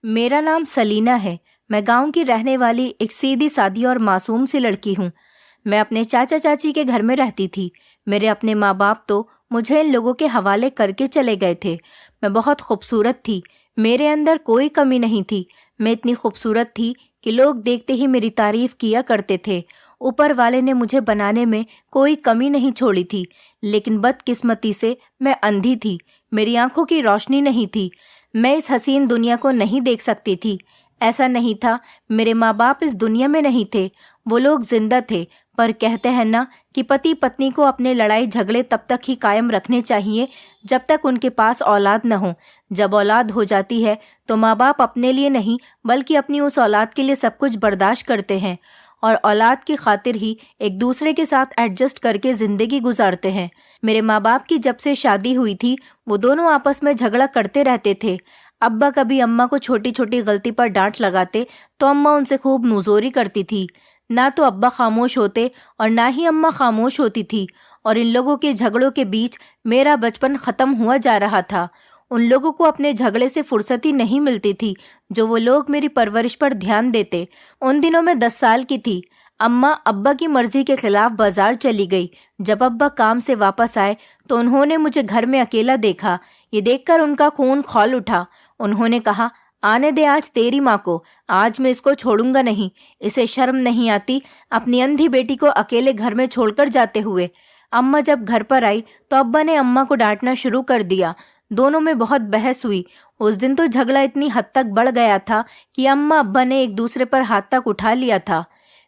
मेरा नाम सलीना है। मैं गांव की रहने वाली एक सीधी सादी और मासूम सी लड़की हूँ। मैं अपने चाचा चाची के घर में रहती थी। मेरे अपने माँ बाप तो मुझे इन लोगों के हवाले करके चले गए थे। मैं बहुत खूबसूरत थी, मेरे अंदर कोई कमी नहीं थी। मैं इतनी खूबसूरत थी कि लोग देखते ही मेरी तारीफ किया करते थे। ऊपर वाले ने मुझे बनाने में कोई कमी नहीं छोड़ी थी। लेकिन बदकिस्मती से मैं अंधी थी, मेरी आंखों की रोशनी नहीं थी। मैं इस हसीन दुनिया को नहीं देख सकती थी। ऐसा नहीं था मेरे माँ बाप इस दुनिया में नहीं थे, वो लोग जिंदा थे। पर कहते हैं ना कि पति पत्नी को अपने लड़ाई झगड़े तब तक ही कायम रखने चाहिए जब तक उनके पास औलाद न हो। जब औलाद हो जाती है तो माँ बाप अपने लिए नहीं बल्कि अपनी उस औलाद के लिए सब कुछ बर्दाश्त करते हैं और औलाद की खातिर ही एक दूसरे के साथ एडजस्ट करके जिंदगी गुजारते हैं। मेरे माँ बाप की जब से शादी हुई थी वो दोनों आपस में झगड़ा करते रहते थे। अब्बा कभी अम्मा को छोटी छोटी गलती पर डांट लगाते तो अम्मा उनसे खूब मुंहजोरी करती थी। ना तो अब्बा खामोश होते और ना ही अम्मा खामोश होती थी, और इन लोगों के झगड़ों के बीच मेरा बचपन खत्म हुआ जा रहा था। उन लोगों को अपने झगड़े से फुर्सत ही नहीं मिलती थी जो वो लोग मेरी परवरिश पर ध्यान देते। उन दिनों मैं 10 साल की थी। अम्मा अब्बा की मर्जी के खिलाफ बाजार चली गई। जब अब्बा काम से वापस आए तो उन्होंने मुझे घर में अकेला देखा। ये देखकर उनका खून खौल उठा। उन्होंने कहा, आने दे आज तेरी माँ को, आज मैं इसको छोड़ूंगा नहीं। इसे शर्म नहीं आती अपनी अंधी बेटी को अकेले घर में छोड़कर जाते हुए। अम्मा जब घर पर आई तो अब्बा ने अम्मा को डांटना शुरू कर दिया। दोनों में बहुत बहस हुई। उस दिन तो झगड़ा इतनी हद तक बढ़ गया था कि अम्मा अब्बा ने एक दूसरे पर हाथ तक उठा लिया था।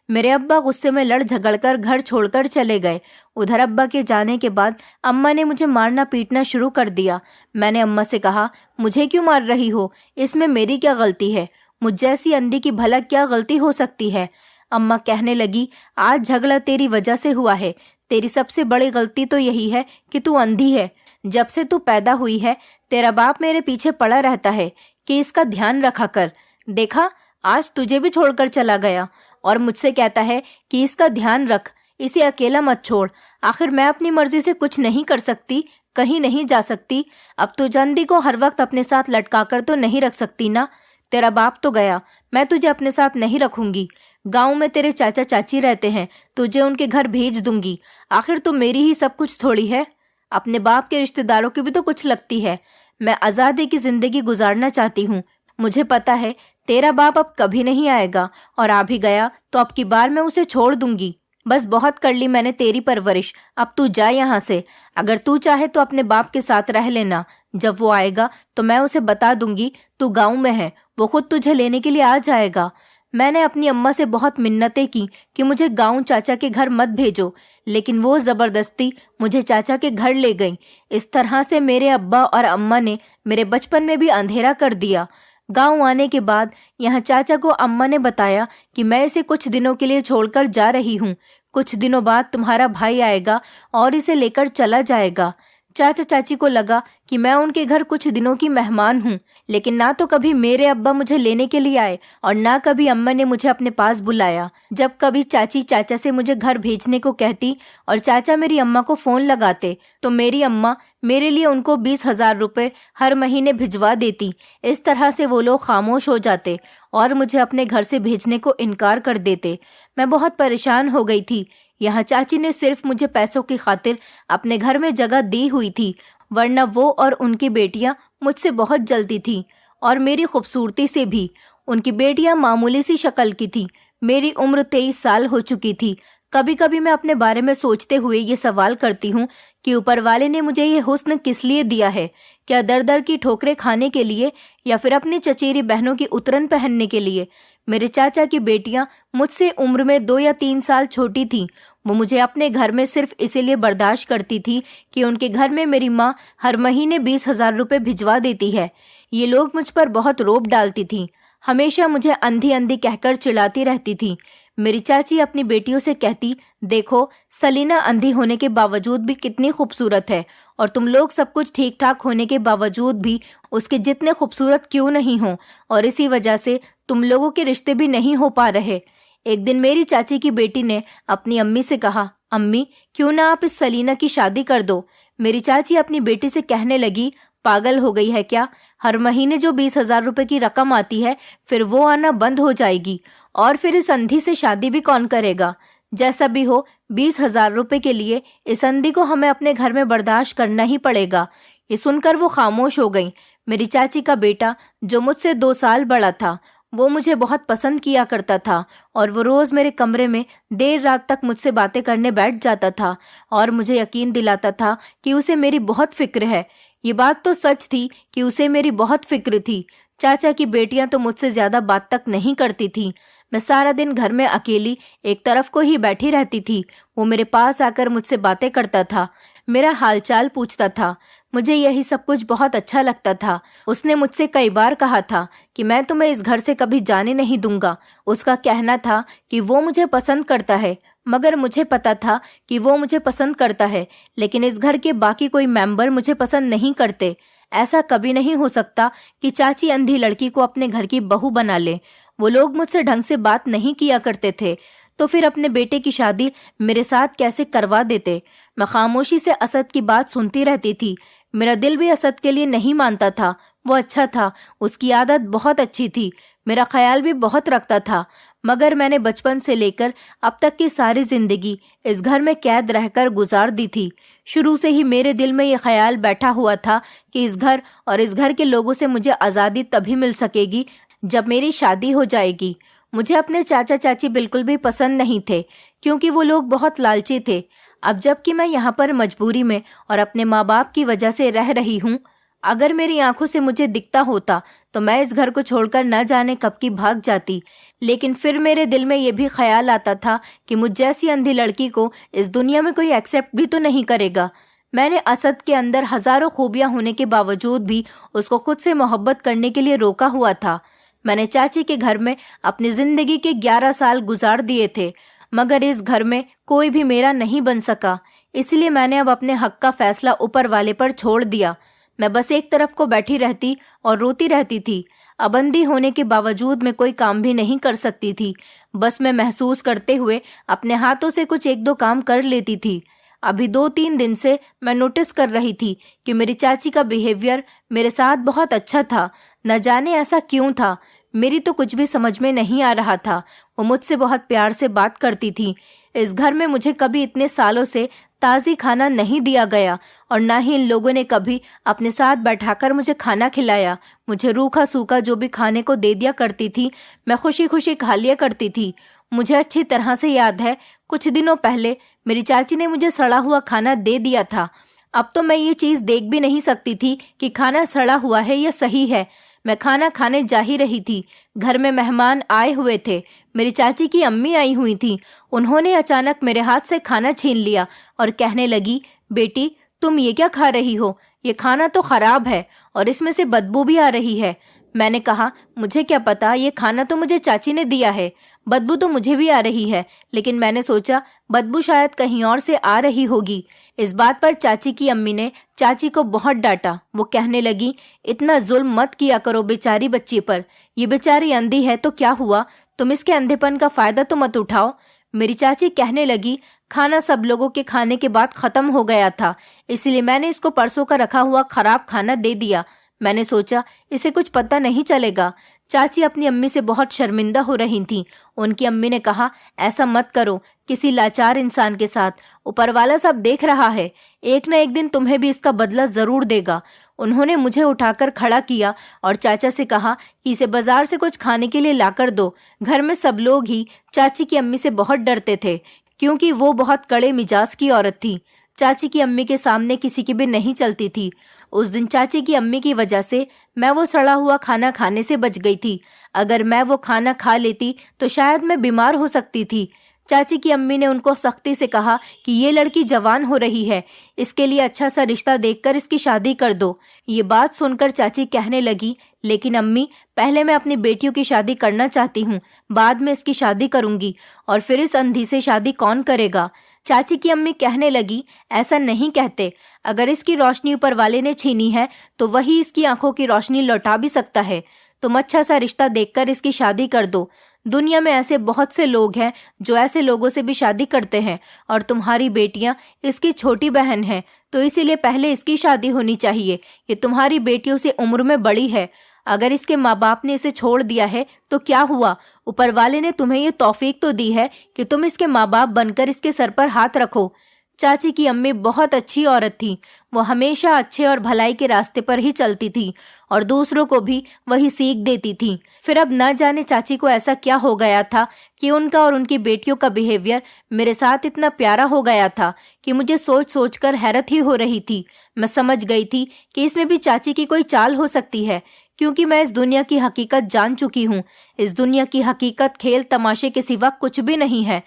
मेरे अब्बा गुस्से में लड़ झगड़कर घर छोड़कर चले गए। उधर अब्बा के जाने के बाद अम्मा ने मुझे मारना पीटना शुरू कर दिया। मैंने अम्मा से कहा, मुझे क्यों मार रही हो? इसमें मेरी क्या गलती है? मुझ जैसी अंधी की भला क्या गलती हो सकती है? अम्मा कहने लगी, आज झगड़ा तेरी वजह से हुआ है। तेरी सबसे बड़ी गलती तो यही है कि तू अंधी है। जब से तू पैदा हुई है तेरा बाप मेरे पीछे पड़ा रहता है कि इसका ध्यान रखा कर। देखा, आज तुझे भी छोड़कर चला गया और मुझसे कहता है कि इसका ध्यान रख, इसे अकेला मत छोड़। आखिर मैं अपनी मर्जी से कुछ नहीं कर सकती, कहीं नहीं जा सकती। अब तो जंदी को हर वक्त अपने साथ लटका कर तो नहीं रख सकती ना। तेरा बाप तो गया, मैं तुझे अपने साथ नहीं रखूंगी। गांव में तेरे चाचा चाची रहते हैं, तुझे उनके घर भेज दूंगी। आखिर तो मेरी ही सब कुछ थोड़ी है, अपने बाप के रिश्तेदारों की भी तो कुछ लगती है। मैं आज़ादी की जिंदगी गुजारना चाहती हूँ। मुझे पता है तेरा बाप अब कभी नहीं आएगा, और आ भी गया तो अब की बार मैं उसे छोड़ दूंगी। बस बहुत कर ली मैंने तेरी परवरिश, अब तू जा यहाँ से। अगर तू चाहे तो अपने बाप के साथ रह लेना। जब वो आएगा तो मैं उसे बता दूंगी तू गाँव में है, वो खुद तुझे लेने के लिए आ जाएगा। मैंने अपनी अम्मा से बहुत मिन्नतें की कि मुझे गाँव चाचा के घर मत भेजो, लेकिन वो जबरदस्ती मुझे चाचा के घर ले गई। इस तरह से मेरे अब्बा और अम्मा ने मेरे बचपन में भी अंधेरा कर दिया। गांव आने के बाद यहाँ चाचा को अम्मा ने बताया कि मैं इसे कुछ दिनों के लिए छोड़कर जा रही हूँ। कुछ दिनों बाद तुम्हारा भाई आएगा और इसे लेकर चला जाएगा। चाचा चाची को लगा कि मैं उनके घर कुछ दिनों की मेहमान हूँ, लेकिन ना तो कभी मेरे अब्बा मुझे लेने के लिए आए और ना कभी अम्मा ने मुझे अपने पास बुलाया। जब कभी चाची चाचा से मुझे घर भेजने को कहती और चाचा मेरी अम्मा को फोन लगाते तो मेरी अम्मा मेरे लिए उनको 20,000 रुपए हर महीने भिजवा देती। इस तरह से वो लोग खामोश हो जाते और मुझे अपने घर से भेजने को इनकार कर देते। मैं बहुत परेशान हो गई थी। यहाँ चाची ने सिर्फ मुझे पैसों की खातिर अपने घर में जगह दी हुई थी, वरना वो और उनकी बेटियां मुझसे बहुत जलती थीं, और मेरी खूबसूरती से भी। उनकी बेटियां मामूली सी शक्ल की थीं। मेरी उम्र 23 साल हो चुकी थी। कभी कभी मैं अपने बारे में सोचते हुए ये सवाल करती हूँ कि ऊपर वाले ने मुझे ये हुस्न किस लिए दिया है? क्या दर दर की ठोकरें खाने के लिए, या फिर अपनी चचेरी बहनों की उतरन पहनने के लिए? मेरे चाचा की बेटियां मुझसे उम्र में 2 या 3 साल छोटी थीं। वो मुझे अपने घर में सिर्फ इसीलिए बर्दाश्त करती थी कि उनके घर में मेरी माँ हर महीने 20,000 रुपए भिजवा देती है। ये लोग मुझ पर बहुत रोब डालती थी, हमेशा मुझे अंधी अंधी कहकर चिढ़ाती रहती थी। मेरी चाची अपनी बेटियों से कहती, देखो सलीना अंधी होने के बावजूद भी कितनी खूबसूरत है, और तुम लोग सब कुछ ठीक ठाक होने के बावजूद भी उसके जितने खूबसूरत क्यों नहीं हो, और इसी वजह से तुम लोगों के रिश्ते भी नहीं हो पा रहे। एक दिन मेरी चाची की बेटी ने अपनी अम्मी से कहा, अम्मी क्यों ना आप इस सलीना की शादी कर दो। मेरी चाची अपनी बेटी से कहने लगी, पागल हो गई है क्या? हर महीने जो 20,000 रुपए की रकम आती है फिर वो आना बंद हो जाएगी, और फिर इस अंधी से शादी भी कौन करेगा? जैसा भी हो 20,000 रुपए के लिए इस अंधी को हमें अपने घर में बर्दाश्त करना ही पड़ेगा। ये सुनकर वो खामोश हो गई। मेरी चाची का बेटा जो मुझसे 2 साल बड़ा था, वो मुझे बहुत पसंद किया करता था और वो रोज मेरे कमरे में देर रात तक मुझसे बातें करने बैठ जाता था और मुझे यकीन दिलाता था कि उसे मेरी बहुत फिक्र है। ये बात तो सच थी कि उसे मेरी बहुत फिक्र थी। चाचा की बेटियां तो मुझसे ज्यादा बात तक नहीं करती थी। मैं सारा दिन घर में अकेली एक तरफ को ही बैठी रहती थी। वो मेरे पास आकर मुझसे बातें करता था, मेरा हालचाल पूछता था। मुझे यही सब कुछ बहुत अच्छा लगता था। उसने मुझसे कई बार कहा था कि मैं तुम्हें इस घर से कभी जाने नहीं दूंगा। उसका कहना था कि वो मुझे पसंद करता है, मगर मुझे पता था कि वो मुझे पसंद करता है, लेकिन इस घर के बाकी कोई मेंबर मुझे पसंद नहीं करते। ऐसा कभी नहीं हो सकता कि चाची अंधी लड़की को अपने घर की बहू बना ले। वो लोग मुझसे ढंग से बात नहीं किया करते थे, तो फिर अपने बेटे की शादी मेरे साथ कैसे करवा देते? मैं खामोशी से असद की बात सुनती रहती थी। मेरा दिल भी असद के लिए नहीं मानता था। वो अच्छा था, उसकी आदत बहुत अच्छी थी, मेरा ख्याल भी बहुत रखता था, मगर मैंने बचपन से लेकर अब तक की सारी जिंदगी इस घर में कैद रहकर गुजार दी थी। शुरू से ही मेरे दिल में ये ख्याल बैठा हुआ था कि इस घर और इस घर के लोगों से मुझे आज़ादी तभी मिल सकेगी जब मेरी शादी हो जाएगी। मुझे अपने चाचा चाची बिल्कुल भी पसंद नहीं थे, क्योंकि वो लोग बहुत लालची थे। अब जबकि मैं यहाँ पर मजबूरी में और अपने माँ बाप की वजह से रह रही हूँ, अगर मेरी आंखों से मुझे दिखता होता तो मैं इस घर को छोड़कर न जाने कब की भाग जाती। लेकिन फिर मेरे दिल में ये भी ख्याल आता था कि मुझ जैसी अंधी लड़की को इस दुनिया में कोई एक्सेप्ट भी तो नहीं करेगा। मैंने असद के अंदर हजारों खूबियां होने के बावजूद भी उसको खुद से मोहब्बत करने के लिए रोका हुआ था। मैंने चाची के घर में अपनी जिंदगी के 11 साल गुजार दिए थे, मगर इस घर में कोई भी मेरा नहीं बन सका। इसलिए मैंने अब अपने हक का फैसला ऊपर वाले पर छोड़ दिया। मैं बस एक तरफ को बैठी रहती और रोती रहती थी। अब अंधी होने के बावजूद मैं कोई काम भी नहीं कर सकती थी। बस मैं महसूस करते हुए अपने हाथों से कुछ 1-2 काम कर लेती थी। अभी 2-3 दिन से मैं नोटिस कर रही थी कि मेरी चाची का बिहेवियर मेरे साथ बहुत अच्छा था। न जाने ऐसा क्यों था, मेरी तो कुछ भी समझ में नहीं आ रहा था। वो मुझसे बहुत प्यार से बात करती थी। इस घर में मुझे कभी इतने सालों से ताज़ी खाना नहीं दिया गया और ना ही इन लोगों ने कभी अपने साथ बैठाकर मुझे खाना खिलाया। मुझे रूखा सूखा जो भी खाने को दे दिया करती थी, मैं खुशी खुशी खा लिया करती थी। मुझे अच्छी तरह से याद है, कुछ दिनों पहले मेरी चाची ने मुझे सड़ा हुआ खाना दे दिया था। अब तो मैं ये चीज़ देख भी नहीं सकती थी कि खाना सड़ा हुआ है या सही है। मैं खाना खाने जा ही रही थी। घर में मेहमान आए हुए थे। मेरी चाची की अम्मी आई हुई थी। उन्होंने अचानक मेरे हाथ से खाना छीन लिया और कहने लगी, बेटी तुम ये क्या खा रही हो? ये खाना तो खराब है और इसमें से बदबू भी आ रही है। मैंने कहा, मुझे क्या पता, ये खाना तो मुझे चाची ने दिया है। बदबू तो मुझे भी आ रही है, लेकिन मैंने सोचा बदबू शायद कहीं और से आ रही होगी। इस बात पर चाची की अम्मी ने चाची को बहुत डांटा। वो कहने लगी, इतना जुल्म मत किया करो बेचारी बच्ची पर। ये बेचारी अंधी है तो क्या हुआ, तुम इसके अंधेपन का फायदा तो मत उठाओ। मेरी चाची कहने लगी, खाना सब लोगों के खाने के बाद खत्म हो गया था, इसलिए मैंने इसको परसों का रखा हुआ खराब खाना दे दिया। मैंने सोचा इसे कुछ पता नहीं चलेगा। चाची अपनी अम्मी से बहुत शर्मिंदा हो रही थी। उनकी अम्मी ने कहा, ऐसा मत करो किसी लाचार इंसान के साथ। ऊपर वाला सब देख रहा है, एक न एक दिन तुम्हें भी इसका बदला जरूर देगा। उन्होंने मुझे उठाकर खड़ा किया और चाचा से कहा कि इसे बाजार से कुछ खाने के लिए लाकर दो। घर में सब लोग ही चाची की अम्मी से बहुत डरते थे, क्योंकि वो बहुत कड़े मिजाज की औरत थी। चाची की अम्मी के सामने किसी की भी नहीं चलती थी। उस दिन चाची की अम्मी की वजह से मैं वो सड़ा हुआ खाना खाने से बच गई थी। अगर मैं वो खाना खा लेती तो शायद मैं बीमार हो सकती थी। चाची की अम्मी ने उनको सख्ती से कहा कि ये लड़की जवान हो रही है, इसके लिए अच्छा सा रिश्ता देखकर इसकी शादी कर दो। ये बात सुनकर चाची कहने लगी, लेकिन अम्मी, पहले मैं अपनी बेटियों की शादी करना चाहती हूँ, बाद में इसकी शादी करूंगी, और फिर इस अंधी से शादी कौन करेगा? चाची की अम्मी कहने लगी, ऐसा नहीं कहते। अगर इसकी रोशनी ऊपर वाले ने छीनी है तो वही इसकी आंखों की रोशनी लौटा भी सकता है। तुम अच्छा सा रिश्ता देखकर इसकी शादी कर दो। दुनिया में ऐसे बहुत से लोग हैं जो ऐसे लोगों से भी शादी करते हैं, और तुम्हारी बेटियां इसकी छोटी बहन हैं। तो इसीलिए पहले इसकी शादी होनी चाहिए। ये तुम्हारी बेटियों से उम्र में बड़ी है। अगर इसके माँ बाप ने इसे छोड़ दिया है तो क्या हुआ, ऊपर वाले ने तुम्हें ये तौफीक तो दी है कि तुम इसके माँ बाप बनकर इसके सर पर हाथ रखो। चाची की अम्मी बहुत अच्छी औरत थी। वो हमेशा अच्छे और भलाई के रास्ते पर ही चलती थी और दूसरों को भी वही सीख देती थी। फिर अब न जाने चाची को ऐसा क्या हो गया था कि उनका और उनकी बेटियों का बिहेवियर मेरे साथ इतना प्यारा हो गया था कि मुझे सोच सोच कर हैरत ही हो रही थी। मैं समझ गई थी कि इसमें भी चाची की कोई चाल हो सकती है, क्योंकि मैं इस दुनिया की हकीकत जान चुकी हूँ। इस दुनिया की हकीकत खेल तमाशे के सिवा कुछ भी नहीं है।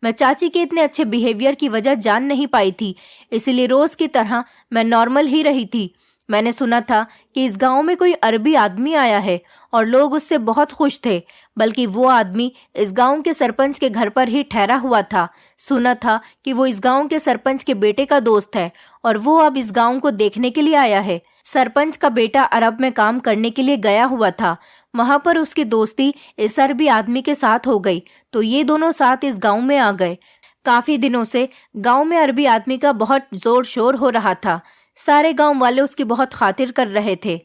मैं चाची के इतने अच्छे बिहेवियर की वजह जान नहीं पाई थी, इसलिए रोज की तरह मैं नॉर्मल ही रही थी। मैंने सुना था कि इस गांव में कोई अरबी आदमी आया है और लोग उससे बहुत खुश थे, बल्कि वो आदमी इस गांव के सरपंच के घर पर ही ठहरा हुआ था। सुना था कि वो इस गांव के सरपंच के बेटे का दोस्त है और वो अब इस गांव को देखने के लिए आया है। सरपंच का बेटा अरब में काम करने के लिए गया हुआ था। वहां पर उसकी दोस्ती इस अरबी आदमी के साथ हो गई, तो ये दोनों साथ इस गांव में आ गए। काफी दिनों से गांव में अरबी आदमी का बहुत जोर शोर हो रहा था। सारे गांव वाले उसकी बहुत खातिर कर रहे थे।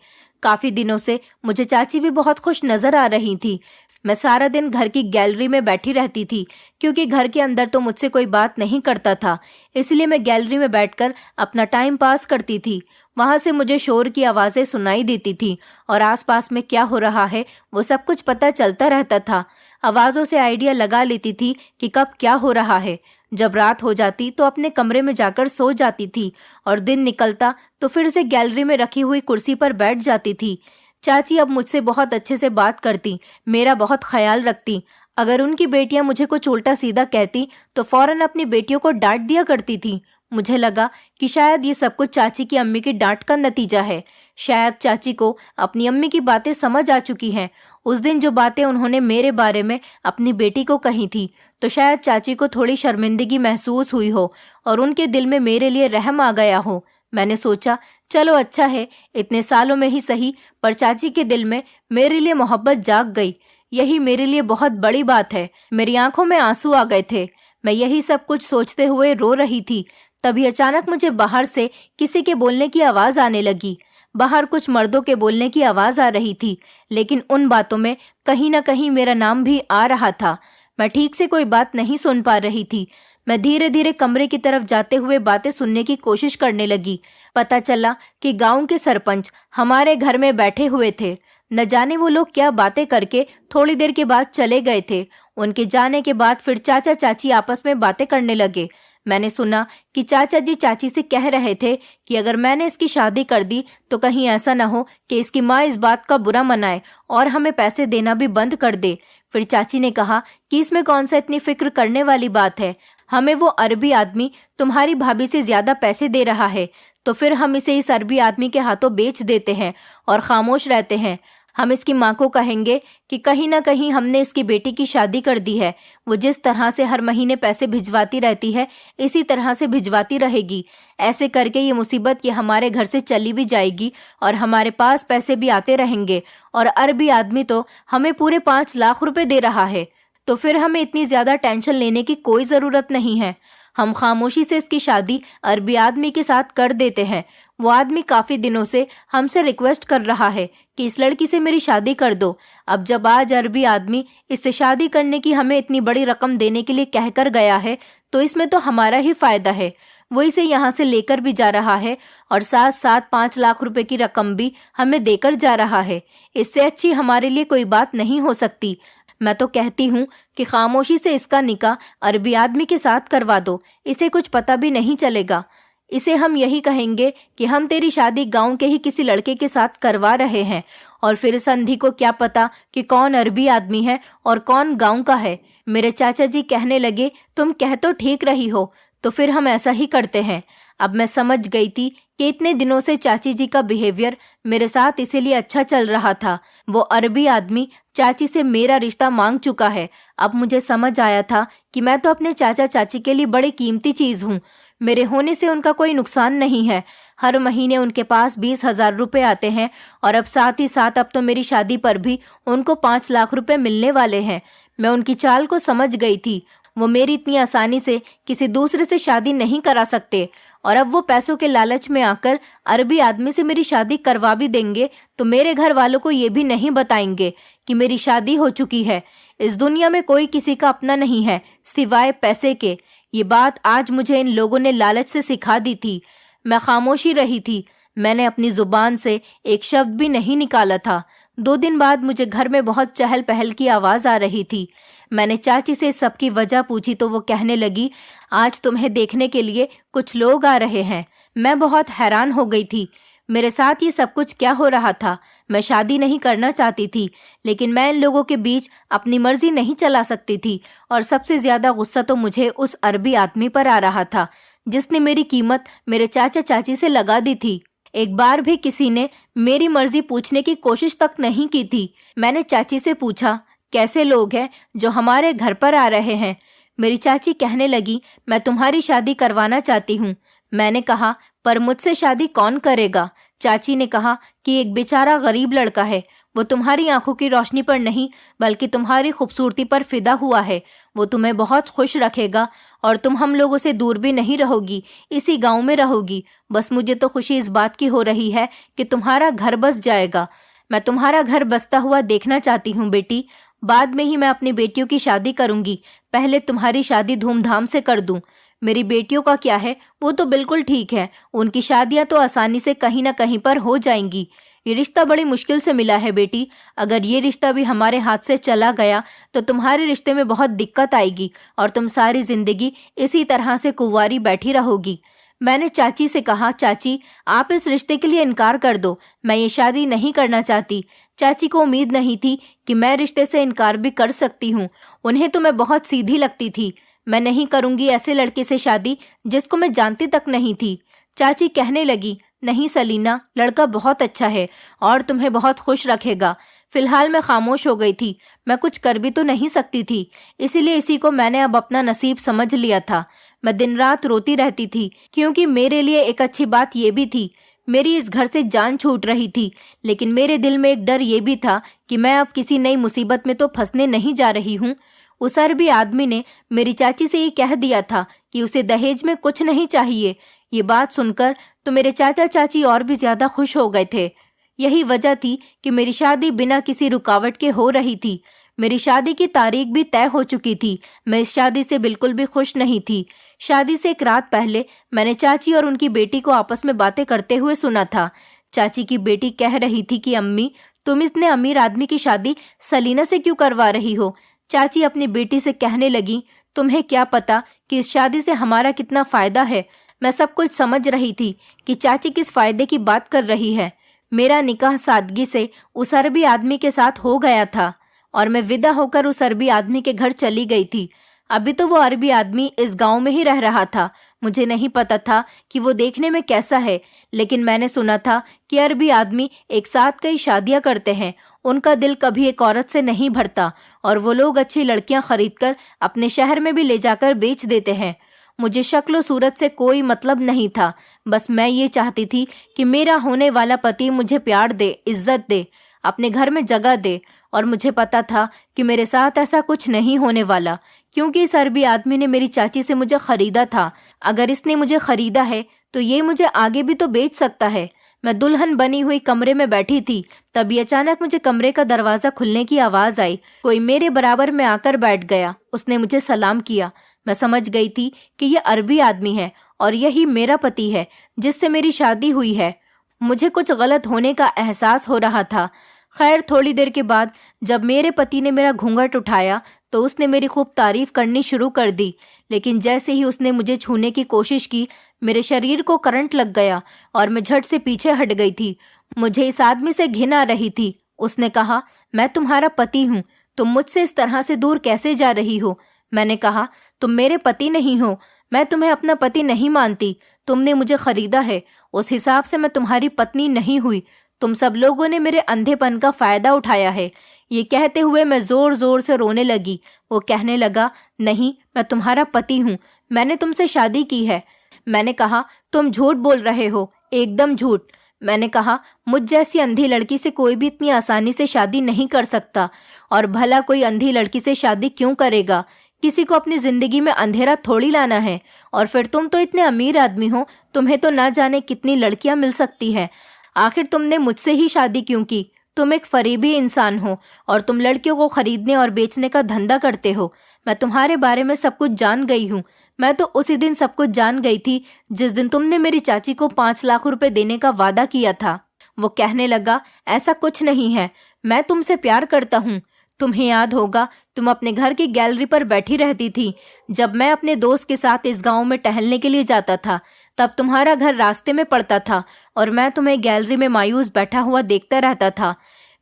काफी दिनों से मुझे चाची भी बहुत खुश नजर आ रही थी। मैं सारा दिन घर की गैलरी में बैठी रहती थी, क्योंकि घर के अंदर तो मुझसे कोई बात नहीं करता था, इसलिए मैं गैलरी में बैठकर अपना टाइम पास करती थी। वहां से मुझे शोर की आवाजें सुनाई देती थी और आसपास में क्या हो रहा है वो सब कुछ पता चलता रहता था। आवाजों से आइडिया लगा लेती थी कि कब क्या हो रहा है। जब रात हो जाती तो अपने कमरे में जाकर सो जाती थी और दिन निकलता तो फिर से गैलरी में रखी हुई कुर्सी पर बैठ जाती थी। चाची अब मुझसे बहुत अच्छे से बात करती, मेरा बहुत ख्याल रखती। अगर उनकी बेटियां मुझे कुछ उल्टा सीधा कहती तो फौरन अपनी बेटियों को डांट दिया करती थी। मुझे लगा कि शायद ये सब कुछ चाची की अम्मी की डांट का नतीजा है। शायद चाची को अपनी अम्मी की बातें समझ आ चुकी हैं। उस दिन जो बातें उन्होंने मेरे बारे में अपनी बेटी को कही थी, तो शायद चाची को थोड़ी शर्मिंदगी महसूस हुई हो और उनके दिल में मेरे लिए रहम आ गया हो। मैंने सोचा, चलो अच्छा है, इतने सालों में ही सही, पर चाची के दिल में मेरे लिए मोहब्बत जाग गई। यही मेरे लिए बहुत बड़ी बात है। मेरी आंखों में आंसू आ गए थे। मैं यही सब कुछ सोचते हुए रो रही थी। तभी अचानक मुझे बाहर से किसी के बोलने की आवाज आने लगी। बाहर कुछ मर्दों के बोलने की आवाज आ रही थी, लेकिन उन बातों में कहीं न कहीं मेरा नाम भी आ रहा था। मैं ठीक से कोई बात नहीं सुन पा रही थी। मैं धीरे धीरे कमरे की तरफ जाते हुए बातें सुनने की कोशिश करने लगी। पता चला कि गांव के सरपंच हमारे घर में बैठे हुए थे। न जाने वो लोग क्या बातें करके थोड़ी देर के बाद चले गए थे। उनके जाने के बाद फिर चाचा चाची आपस में बातें करने लगे। मैंने सुना कि चाचा जी चाची से कह रहे थे कि अगर मैंने इसकी शादी कर दी तो कहीं ऐसा न हो कि इसकी माँ इस बात का बुरा मनाए और हमें पैसे देना भी बंद कर दे। फिर चाची ने कहा कि इसमें कौन सा इतनी फिक्र करने वाली बात है, हमें वो अरबी आदमी तुम्हारी भाभी से ज्यादा पैसे दे रहा है, तो फिर हम इसे इस अरबी आदमी के हाथों बेच देते हैं और खामोश रहते हैं। हम इसकी माँ को कहेंगे कि कहीं ना कहीं हमने इसकी बेटी की शादी कर दी है। वो जिस तरह से हर महीने पैसे भिजवाती रहती है, इसी तरह से भिजवाती रहेगी। ऐसे करके ये मुसीबत ये हमारे घर से चली भी जाएगी और हमारे पास पैसे भी आते रहेंगे। और अरबी आदमी तो हमें पूरे 5 लाख रुपए दे रहा है, तो फिर हमें इतनी ज्यादा टेंशन लेने की कोई जरूरत नहीं है। हम खामोशी से इसकी शादी अरबी आदमी के साथ कर देते हैं। वो आदमी काफी दिनों से हमसे रिक्वेस्ट कर रहा है कि इस लड़की से मेरी शादी कर दो। अब जब आज अरबी आदमी इससे शादी करने की हमें इतनी बड़ी रकम देने के लिए कहकर गया है, तो इसमें तो हमारा ही फायदा है। वो इसे यहाँ से लेकर भी जा रहा है और साथ साथ 5 लाख रुपए की रकम भी हमें देकर जा रहा है। इससे अच्छी हमारे लिए कोई बात नहीं हो सकती। मैं तो कहती हूँ कि खामोशी से इसका निकाह अरबी आदमी के साथ करवा दो। इसे कुछ पता भी नहीं चलेगा। इसे हम यही कहेंगे कि हम तेरी शादी गांव के ही किसी लड़के के साथ करवा रहे हैं, और फिर संधि को क्या पता कि कौन अरबी आदमी है और कौन गांव का है। मेरे चाचा जी कहने लगे, तुम कह तो ठीक रही हो, तो फिर हम ऐसा ही करते हैं। अब मैं समझ गई थी कि इतने दिनों से चाची जी का बिहेवियर मेरे साथ इसीलिए अच्छा चल रहा था। वो अरबी आदमी चाची से मेरा रिश्ता मांग चुका है। अब मुझे समझ आया था कि मैं तो अपने चाचा चाची के लिए बड़ी कीमती चीज हूँ। मेरे होने से उनका कोई नुकसान नहीं है। हर महीने उनके पास 20,000 रुपए आते हैं और अब साथ ही साथ अब तो मेरी शादी पर भी उनको 5 लाख रुपए मिलने वाले हैं। मैं उनकी चाल को समझ गई थी। वो मेरी इतनी आसानी से किसी दूसरे से शादी नहीं करा सकते और अब वो पैसों के लालच में आकर अरबी आदमी से मेरी शादी करवा भी देंगे तो मेरे घर वालों को ये भी नहीं बताएंगे कि मेरी शादी हो चुकी है। इस दुनिया में कोई किसी का अपना नहीं है सिवाय पैसे के। ये बात आज मुझे इन लोगों ने लालच से सिखा दी थी। मैं खामोशी रही थी। मैंने अपनी जुबान से एक शब्द भी नहीं निकाला था। 2 दिन बाद मुझे घर में बहुत चहल पहल की आवाज आ रही थी। मैंने चाची से सबकी वजह पूछी तो वो कहने लगी, आज तुम्हें देखने के लिए कुछ लोग आ रहे हैं। मैं बहुत हैरान हो गई थी। मेरे साथ ये सब कुछ क्या हो रहा था? मैं शादी नहीं करना चाहती थी, लेकिन मैं इन लोगों के बीच अपनी मर्जी नहीं चला सकती थी। और सबसे ज्यादा गुस्सा तो मुझे उस अरबी आदमी पर आ रहा था जिसने मेरी कीमत मेरे चाचा चाची से लगा दी थी। एक बार भी किसी ने मेरी मर्जी पूछने की कोशिश तक नहीं की थी। मैंने चाची से पूछा, कैसे लोग हैं जो हमारे घर पर आ रहे हैं? मेरी चाची कहने लगी, मैं तुम्हारी शादी करवाना चाहती हूँ। मैंने कहा, पर मुझसे शादी कौन करेगा? चाची ने कहा कि एक बेचारा गरीब लड़का है। वो तुम्हारी आंखों की रोशनी पर नहीं बल्कि तुम्हारी खूबसूरती पर फिदा हुआ है। वो तुम्हें बहुत खुश रखेगा और तुम हम लोगों से दूर भी नहीं रहोगी, इसी गांव में रहोगी। बस मुझे तो खुशी इस बात की हो रही है कि तुम्हारा घर बस जाएगा। मैं तुम्हारा घर बसता हुआ देखना चाहती हूँ बेटी। बाद में ही मैं अपनी बेटियों की शादी करूंगी। पहले तुम्हारी शादी धूमधाम से कर दूं। मेरी बेटियों का क्या है, वो तो बिल्कुल ठीक है। उनकी शादियां तो आसानी से कहीं ना कहीं पर हो जाएंगी। ये रिश्ता बड़ी मुश्किल से मिला है बेटी। अगर ये रिश्ता भी हमारे हाथ से चला गया तो तुम्हारे रिश्ते में बहुत दिक्कत आएगी और तुम सारी जिंदगी इसी तरह से कुंवारी बैठी रहोगी। मैंने चाची से कहा, चाची आप इस रिश्ते के लिए इनकार कर दो। मैं ये शादी नहीं करना चाहती। चाची को उम्मीद नहीं थी कि मैं रिश्ते से इनकार भी कर सकती हूँ। उन्हें तो मैं बहुत सीधी लगती थी। मैं नहीं करूंगी ऐसे लड़के से शादी जिसको मैं जानती तक नहीं थी। चाची कहने लगी, नहीं सलीना, लड़का बहुत अच्छा है और तुम्हें बहुत खुश रखेगा। फिलहाल मैं खामोश हो गई थी। मैं कुछ कर भी तो नहीं सकती थी, इसीलिए इसी को मैंने अब अपना नसीब समझ लिया था। मैं दिन रात रोती रहती थी क्योंकि मेरे लिए एक अच्छी बात ये भी थी, मेरी इस घर से जान छूट रही थी। लेकिन मेरे दिल में एक डर ये भी था कि मैं अब किसी नई मुसीबत में तो फंसने नहीं जा रही हूँ। उस अरबी आदमी ने मेरी चाची से ये कह दिया था कि उसे दहेज में कुछ नहीं चाहिए। ये बात सुनकर तो मेरे चाचा चाची और भी ज्यादा खुश हो गए थे। यही वजह थी कि मेरी शादी बिना किसी रुकावट के हो रही थी। मेरी शादी की तारीख भी तय हो चुकी थी। मैं इस शादी से बिल्कुल भी खुश नहीं थी। शादी से एक रात पहले मैंने चाची और उनकी बेटी को आपस में बातें करते हुए सुना था। चाची की बेटी कह रही थी कि अम्मी, तुम इतने अमीर आदमी की शादी सलीना से क्यों करवा रही हो? चाची अपनी बेटी से कहने लगी, तुम्हें क्या पता कि इस शादी से हमारा कितना फायदा है। मैं सब कुछ समझ रही थी कि चाची किस फायदे की बात कर रही है। मेरा निकाह सादगी से उस अरबी आदमी के साथ हो गया था और मैं विदा होकर उस अरबी आदमी के घर चली गई थी। अभी तो वो अरबी आदमी इस गांव में ही रह रहा था। मुझे नहीं पता था कि वो देखने में कैसा है, लेकिन मैंने सुना था कि अरबी आदमी एक साथ कई शादियां करते हैं। उनका दिल कभी एक औरत से नहीं भरता और वो लोग अच्छी लड़कियां खरीदकर अपने शहर में भी ले जाकर बेच देते हैं। मुझे शक्ल सूरत से कोई मतलब नहीं था। बस मैं ये चाहती थी कि मेरा होने वाला पति मुझे प्यार दे, इज्जत दे, अपने घर में जगह दे। और मुझे पता था कि मेरे साथ ऐसा कुछ नहीं होने वाला, क्योंकि इस अरबी आदमी ने मेरी चाची से मुझे खरीदा था। अगर इसने मुझे खरीदा है तो ये मुझे आगे भी तो बेच सकता है। मैं दुल्हन बनी हुई कमरे में बैठी थी, तभी अचानक मुझे कमरे का दरवाजा खुलने की आवाज आई। कोई मेरे बराबर में आकर बैठ गया। उसने मुझे सलाम किया। मैं समझ गई थी कि ये अरबी आदमी है और यही मेरा पति है जिससे मेरी शादी हुई है। मुझे कुछ गलत होने का एहसास हो रहा था। खैर, थोड़ी देर के बाद जब मेरे पति ने मेरा घूंघट उठाया तो उसने मेरी खूब तारीफ करनी शुरू कर दी। लेकिन जैसे ही उसने मुझे छूने की कोशिश की, मेरे शरीर को करंट लग गया और मैं झट से पीछे हट गई थी। मुझे इस आदमी से घिन आ रही थी। उसने कहा, मैं तुम्हारा पति हूँ, तुम मुझसे इस तरह से दूर कैसे जा रही हो? मैंने कहा, तुम मेरे पति नहीं हो। मैं तुम्हें अपना पति नहीं मानती। तुमने मुझे खरीदा है, उस हिसाब से मैं तुम्हारी पत्नी नहीं हुई। तुम सब लोगों ने मेरे अंधेपन का फायदा उठाया है। ये कहते हुए मैं जोर जोर से रोने लगी। वो कहने लगा, नहीं, मैं तुम्हारा पति हूँ, मैंने तुमसे शादी की है। मैंने कहा, तुम झूठ बोल रहे हो, एकदम झूठ। मैंने कहा, मुझ जैसी अंधी लड़की से कोई भी इतनी आसानी से शादी नहीं कर सकता। और भला कोई अंधी लड़की से शादी क्यों करेगा? किसी को अपनी जिंदगी में अंधेरा थोड़ी लाना है। और फिर तुम तो इतने अमीर आदमी हो, तुम्हें तो ना जाने कितनी लड़कियां मिल सकती है। आखिर तुमने मुझसे ही शादी क्यों की? तुम एक फरेबी इंसान हो और तुम लड़कियों को खरीदने और बेचने का धंधा करते हो। मैं तुम्हारे बारे में सब कुछ जान गई हूँ। मैं तो उसी दिन सब कुछ जान गई थी जिस दिन तुमने मेरी चाची को 5 लाख रुपए देने का वादा किया था। वो कहने लगा, ऐसा कुछ नहीं है, मैं तुमसे प्यार करता हूँ। तुम्हें याद होगा, तुम अपने घर की गैलरी पर बैठी रहती थी जब मैं अपने दोस्त के साथ इस गांव में टहलने के लिए जाता था। तब तुम्हारा घर रास्ते में पड़ता था और मैं तुम्हें गैलरी में मायूस बैठा हुआ देखता रहता था।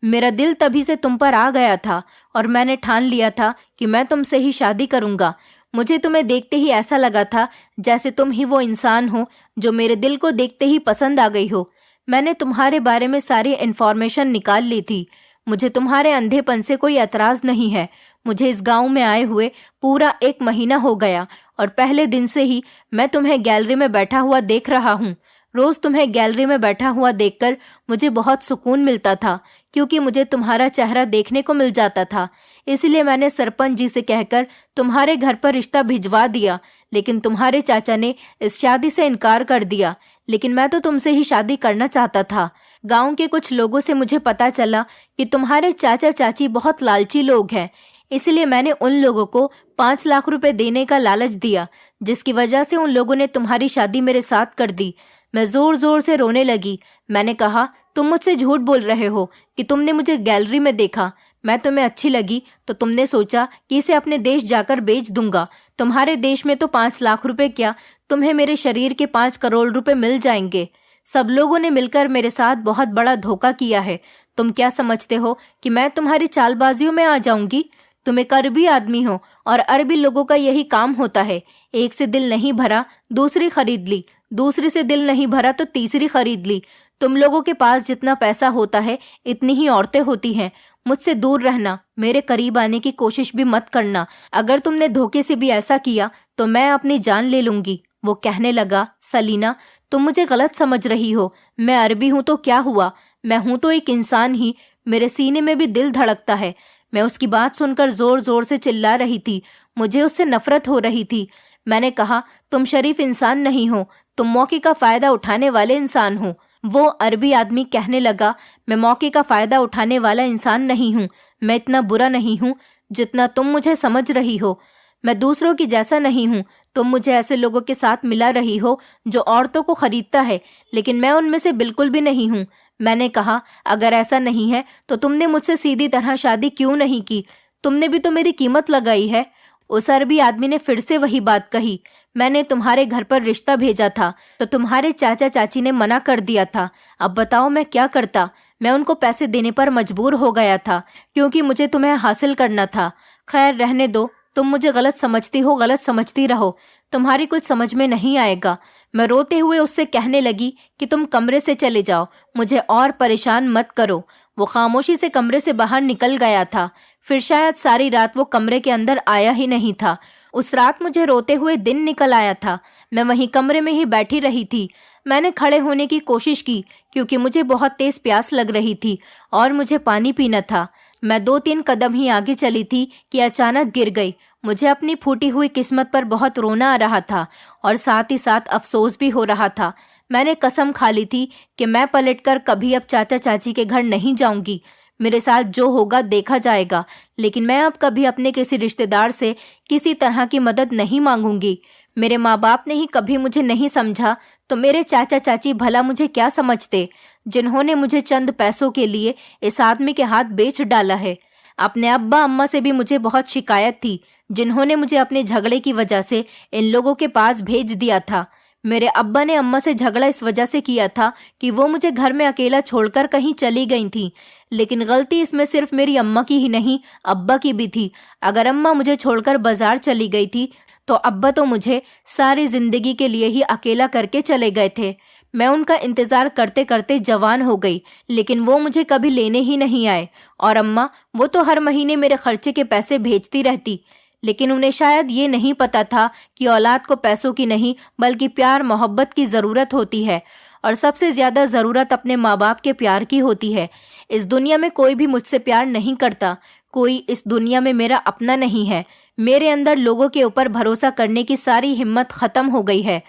मेरा दिल तभी से तुम पर आ गया था और मैंने ठान लिया था कि मैं तुमसे ही शादी करूंगा। मुझे तुम्हें देखते ही ऐसा लगा था जैसे तुम ही वो इंसान हो जो मेरे दिल को देखते ही पसंद आ गई हो। मैंने तुम्हारे बारे में सारी इन्फॉर्मेशन निकाल ली थी। मुझे तुम्हारे अंधेपन से कोई एतराज नहीं है। मुझे इस गांव में आए हुए पूरा 1 महीना हो गया और पहले दिन से ही मैं तुम्हें गैलरी में बैठा हुआ देख रहा हूँ। रोज तुम्हें गैलरी में बैठा हुआ देखकर मुझे बहुत सुकून मिलता था, क्योंकि मुझे तुम्हारा चेहरा देखने को मिल जाता था। इसलिए मैंने सरपंच जी से कहकर तुम्हारे घर पर रिश्ता भिजवा दिया, लेकिन तुम्हारे चाचा ने इस शादी से इनकार कर दिया। लेकिन मैं तो तुमसे ही शादी करना चाहता था। गांव के कुछ लोगों से मुझे पता चला कि तुम्हारे चाचा चाची बहुत लालची लोग हैं, इसलिए मैंने उन लोगों को 5 लाख रुपए देने का लालच दिया, जिसकी वजह से उन लोगों ने तुम्हारी शादी मेरे साथ कर दी। मैं जोर जोर से रोने लगी। मैंने कहा, तुम मुझसे झूठ बोल रहे हो कि तुमने मुझे गैलरी में देखा। मैं तुम्हें अच्छी लगी तो तुमने सोचा कि इसे अपने देश जाकर बेच दूंगा। तुम्हारे देश में तो 5 लाख रुपए क्या, तुम्हें मेरे शरीर के 5 करोड़ रुपए मिल जाएंगे। सब लोगों ने मिलकर मेरे साथ बहुत बड़ा धोखा किया है। तुम क्या समझते हो कि मैं तुम्हारी चालबाजियों में आ जाऊंगी? तुम एक अरबी आदमी हो और अरबी लोगों का यही काम होता है। एक से दिल नहीं भरा, दूसरी खरीद ली, दूसरी से दिल नहीं भरा तो तीसरी खरीद ली। तुम लोगों के पास जितना पैसा होता है इतनी ही औरतें होती हैं। मुझसे दूर रहना, मेरे करीब आने की कोशिश भी मत करना। अगर तुमने धोखे से भी ऐसा किया तो मैं अपनी जान ले लूंगी। वो कहने लगा, सलीना, तुम मुझे गलत समझ रही हो। मैं अरबी हूं तो क्या हुआ, मैं हूं तो एक इंसान ही। मेरे सीने में भी दिल धड़कता है। मैं उसकी बात सुनकर जोर जोर से चिल्ला रही थी। मुझे उससे नफरत हो रही थी। मैंने कहा, तुम शरीफ इंसान नहीं हो, तुम मौके का फायदा उठाने वाले इंसान हो। वो अरबी आदमी कहने लगा, मैं मौके का फायदा उठाने वाला इंसान नहीं हूँ। मैं इतना बुरा नहीं हूँ जितना तुम मुझे समझ रही हो। मैं दूसरों की जैसा नहीं हूँ। तुम मुझे ऐसे लोगों के साथ मिला रही हो जो औरतों को खरीदता है, लेकिन मैं उनमें से बिल्कुल भी नहीं हूँ। मैंने कहा, अगर ऐसा नहीं है तो तुमने मुझसे सीधी तरह शादी क्यों नहीं की? तुमने भी तो मेरी कीमत लगाई है। उस अरबी आदमी ने फिर से वही बात कही। मैंने तुम्हारे घर पर रिश्ता भेजा था तो तुम्हारे चाचा चाची ने मना कर दिया था। अब बताओ मैं क्या करता? मैं उनको पैसे देने पर मजबूर हो गया था, क्योंकि मुझे तुम्हें हासिल करना था। खैर रहने दो, तुम मुझे गलत समझती हो, गलत समझती रहो, तुम्हारी कुछ समझ में नहीं आएगा। मैं रोते हुए उससे कहने लगी कि तुम कमरे से चले जाओ, मुझे और परेशान मत करो। वो खामोशी से कमरे से बाहर निकल गया था। फिर शायद सारी रात वो कमरे के अंदर आया ही नहीं था। उस रात मुझे रोते हुए दिन निकल आया था। मैं वहीं कमरे में ही बैठी रही थी। मैंने खड़े होने की कोशिश की क्योंकि मुझे बहुत तेज प्यास लग रही थी और मुझे पानी पीना था। मैं 2-3 कदम ही आगे चली थी कि अचानक गिर गई। मुझे अपनी फूटी हुई किस्मत पर बहुत रोना आ रहा था और साथ ही साथ अफसोस भी हो रहा था। मैंने कसम खा ली थी कि मैं पलटकर कभी अब चाचा चाची के घर नहीं जाऊंगी। मेरे साथ जो होगा देखा जाएगा, लेकिन मैं अब कभी अपने किसी रिश्तेदार से किसी तरह की मदद नहीं मांगूंगी। मेरे माँ बाप ने ही कभी मुझे नहीं समझा तो मेरे चाचा चाची भला मुझे क्या समझते, जिन्होंने मुझे चंद पैसों के लिए इस आदमी के हाथ बेच डाला है। अपने अब्बा अम्मा से भी मुझे बहुत शिकायत थी, जिन्होंने मुझे अपने झगड़े की वजह से इन लोगों के पास भेज दिया था। मेरे अब्बा ने अम्मा से झगड़ा इस वजह से किया था कि वो मुझे घर में अकेला छोड़कर कहीं चली गई थी, लेकिन गलती इसमें सिर्फ मेरी अम्मा की ही नहीं, अब्बा की भी थी। अगर अम्मा मुझे छोड़कर बाजार चली गई थी तो अब्बा तो मुझे सारी जिंदगी के लिए ही अकेला करके चले गए थे। मैं उनका इंतजार करते करते जवान हो गई, लेकिन वो मुझे कभी लेने ही नहीं आए। और अम्मा, वो तो हर महीने मेरे खर्चे के पैसे भेजती रहती, लेकिन उन्हें शायद ये नहीं पता था कि औलाद को पैसों की नहीं बल्कि प्यार मोहब्बत की ज़रूरत होती है, और सबसे ज़्यादा ज़रूरत अपने माँ बाप के प्यार की होती है। इस दुनिया में कोई भी मुझसे प्यार नहीं करता, कोई इस दुनिया में मेरा अपना नहीं है। मेरे अंदर लोगों के ऊपर भरोसा करने की सारी हिम्मत खत्म हो गई है।